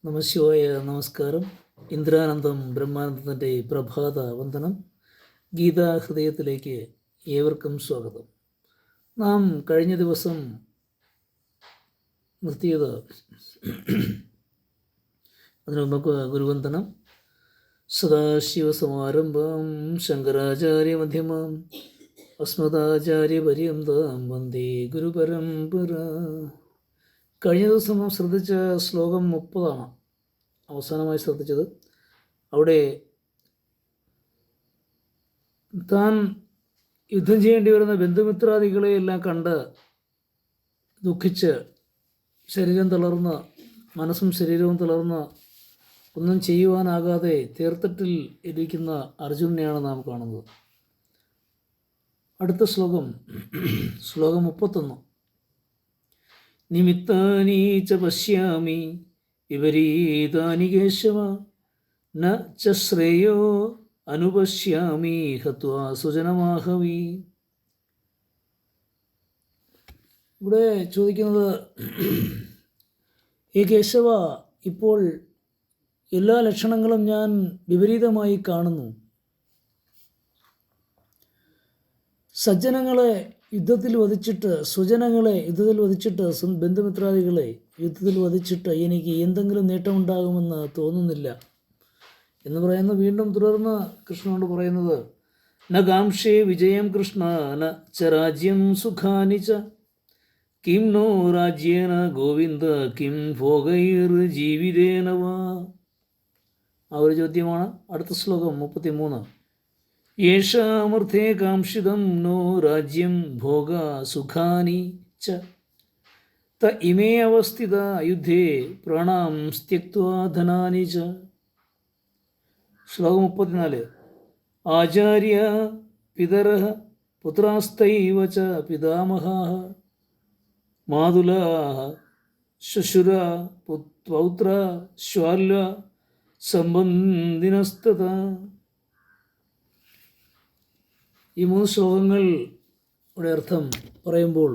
നമശിവായ. നമസ്കാരം. ഇന്ദ്രാനന്ദം ബ്രഹ്മാനന്ദത്തിൻ്റെ പ്രഭാത വന്ദനം. ഗീതാഹൃദയത്തിലേക്ക് ഏവർക്കും സ്വാഗതം. നാം കഴിഞ്ഞ ദിവസം നിർത്തിയത് അതിനു മുമ്പ് ഗുരുവന്ദനം. സദാശിവസമാരംഭം ശങ്കരാചാര്യമധ്യമാം അസ്മദാചാര്യപര്യന്താം വന്ദേ ഗുരുപരമ്പര. കഴിഞ്ഞ ദിവസം നാം ശ്രദ്ധിച്ച ശ്ലോകം 30 അവസാനമായി ശ്രദ്ധിച്ചത്. അവിടെ താൻ യുദ്ധം ചെയ്യേണ്ടി വരുന്ന ബന്ധുമിത്രാദികളെ എല്ലാം കണ്ട് ദുഃഖിച്ച് ശരീരം തളർന്ന്, മനസ്സും ശരീരവും തളർന്ന് ഒന്നും ചെയ്യുവാനാകാതെ തീർത്ഥത്തിൽ ഇരിക്കുന്ന അർജുനനെയാണ് നാം കാണുന്നത്. അടുത്ത ശ്ലോകം 31. നിമിത്താനി ച പശ്യാമി വിപരീതാനി കേശവ ന ച ശ്രേയോ അനുപശ്യാമി ഹത്വാ സുജനമാഹവി. ഇവിടെ ചോദിക്കുന്നത്, ഈ കേശവ, ഇപ്പോൾ എല്ലാ ലക്ഷണങ്ങളും ഞാൻ വിപരീതമായി കാണുന്നു. സജ്ജനങ്ങളെ യുദ്ധത്തിൽ വധിച്ചിട്ട്, സുജനങ്ങളെ യുദ്ധത്തിൽ വധിച്ചിട്ട്, ബന്ധുമിത്രാദികളെ യുദ്ധത്തിൽ വധിച്ചിട്ട് എനിക്ക് എന്തെങ്കിലും നേട്ടമുണ്ടാകുമെന്ന് തോന്നുന്നില്ല എന്ന് പറയുന്ന വീണ്ടും തുടർന്ന് കൃഷ്ണനോട് പറയുന്നത്, ന കാംക്ഷേ വിജയം കൃഷ്ണ ന ച രാജ്യം സുഖാനി ച കിം നോ രാജ്യേന ഗോവിന്ദ കിം ഭോഗൈർ ജീവിതേന വാ. ആ ഒരു ചോദ്യമാണ്. അടുത്ത ശ്ലോകം 33. യേഷാമർത്ഥേ കാംക്ഷിതം നോ രാജ്യം ഭോഗ സുഖാനി ച ത ഇമേ അവസ്ഥിത യുദ്ധേ പ്രാണാം സ്ത്യക്ത്വാ ധനാനി ച. ശ്ലോകം 34. ആചാര്യ പിതരഃ പുത്രാസ്തൈവ ച പിതാമഹാഃ മാതുലാഃ ശ്വശുരാ പൗത്രാ ശ്വാല്വാ സംബന്ധിനസ്തഥാ. ഈ 3 ശ്ലോകങ്ങളുടെ അർത്ഥം പറയുമ്പോൾ,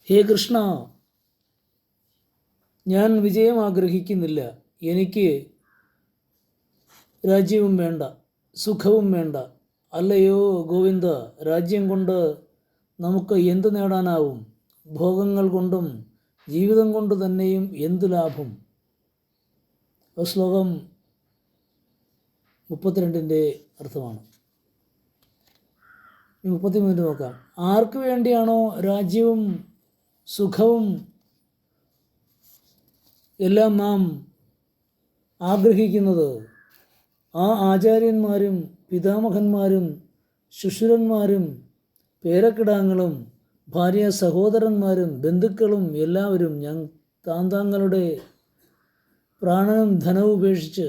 ഹേ കൃഷ്ണ, ഞാൻ വിജയം ആഗ്രഹിക്കുന്നില്ല. എനിക്ക് രാജ്യവും വേണ്ട, സുഖവും വേണ്ട. അല്ലയോ ഗോവിന്ദ, രാജ്യം കൊണ്ട് നമുക്ക് എന്ത് നേടാനാവും? ഭോഗങ്ങൾ കൊണ്ടും ജീവിതം കൊണ്ട് തന്നെയും എന്ത് ലാഭം? ശ്ലോകം 32 അർത്ഥമാണ്. 33 നോക്കാം. ആർക്ക് വേണ്ടിയാണോ രാജ്യവും സുഖവും എല്ലാം നാം ആഗ്രഹിക്കുന്നത്, ആ ആചാര്യന്മാരും പിതാമഹന്മാരും ശുശ്രന്മാരും പേരക്കിടാങ്ങളും ഭാര്യ സഹോദരന്മാരും ബന്ധുക്കളും എല്ലാവരും താങ്കളുടെ പ്രാണനും ധനവും ഉപേക്ഷിച്ച്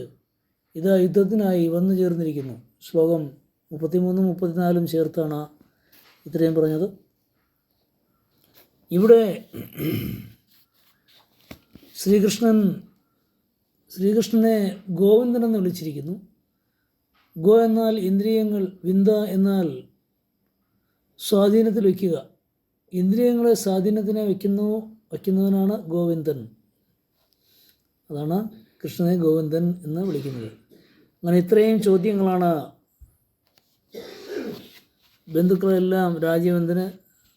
ഇതാ യുദ്ധത്തിനായി വന്നു ചേർന്നിരിക്കുന്നു. ശ്ലോകം 33, 34 ചേർത്താണ് ഇത്രയും പറഞ്ഞത്. ഇവിടെ ശ്രീകൃഷ്ണനെ ഗോവിന്ദൻ എന്ന് വിളിച്ചിരിക്കുന്നു. ഗോ എന്നാൽ ഇന്ദ്രിയങ്ങൾ, വിന്ദ എന്നാൽ സ്വാധീനത്തിൽ വയ്ക്കുക. ഇന്ദ്രിയങ്ങളെ സ്വാധീനത്തിനെ വയ്ക്കുന്നവനാണ് ഗോവിന്ദൻ. അതാണ് കൃഷ്ണനെ ഗോവിന്ദൻ എന്ന് വിളിക്കുന്നത്. അങ്ങനെ ഇത്രയും ചോദ്യങ്ങളാണ് ബന്ധുക്കളെല്ലാം രാജ്യമെന്തിന്,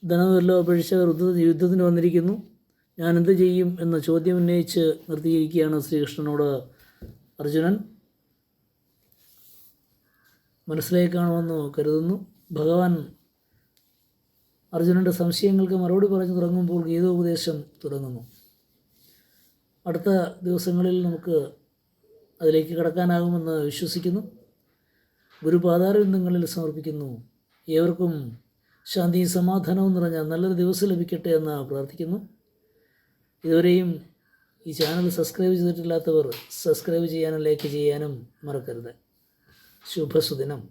ധനമെല്ലാം ഉപേക്ഷിച്ചവർ യുദ്ധത്തിന് വന്നിരിക്കുന്നു, ഞാൻ എന്ത് ചെയ്യും എന്ന ചോദ്യം ഉന്നയിച്ച് നിർത്തിയിരിക്കുകയാണ് ശ്രീകൃഷ്ണനോട് അർജുനൻ. മനസ്സിലായി കാണുമെന്ന് കരുതുന്നു. ഭഗവാൻ അർജുനൻ്റെ സംശയങ്ങൾക്ക് മറുപടി പറഞ്ഞു തുടങ്ങുമ്പോൾ ഗീതോപദേശം തുടങ്ങുന്നു. അടുത്ത ദിവസങ്ങളിൽ നമുക്ക് അതിലേക്ക് കടക്കാനാകുമെന്ന് വിശ്വസിക്കുന്നു. ഗുരുപാദാരവിന്ദങ്ങളിൽ സമർപ്പിക്കുന്നു. ഏവർക്കും ശാന്തിയും സമാധാനവും നിറഞ്ഞ നല്ലൊരു ദിവസം ലഭിക്കട്ടെ എന്ന് പ്രാർത്ഥിക്കുന്നു. ഇതുവരെയും ഈ ചാനൽ സബ്സ്ക്രൈബ് ചെയ്തിട്ടില്ലാത്തവർ സബ്സ്ക്രൈബ് ചെയ്യാനും ലൈക്ക് ചെയ്യാനും മറക്കരുത്. ശുഭസുദിനം.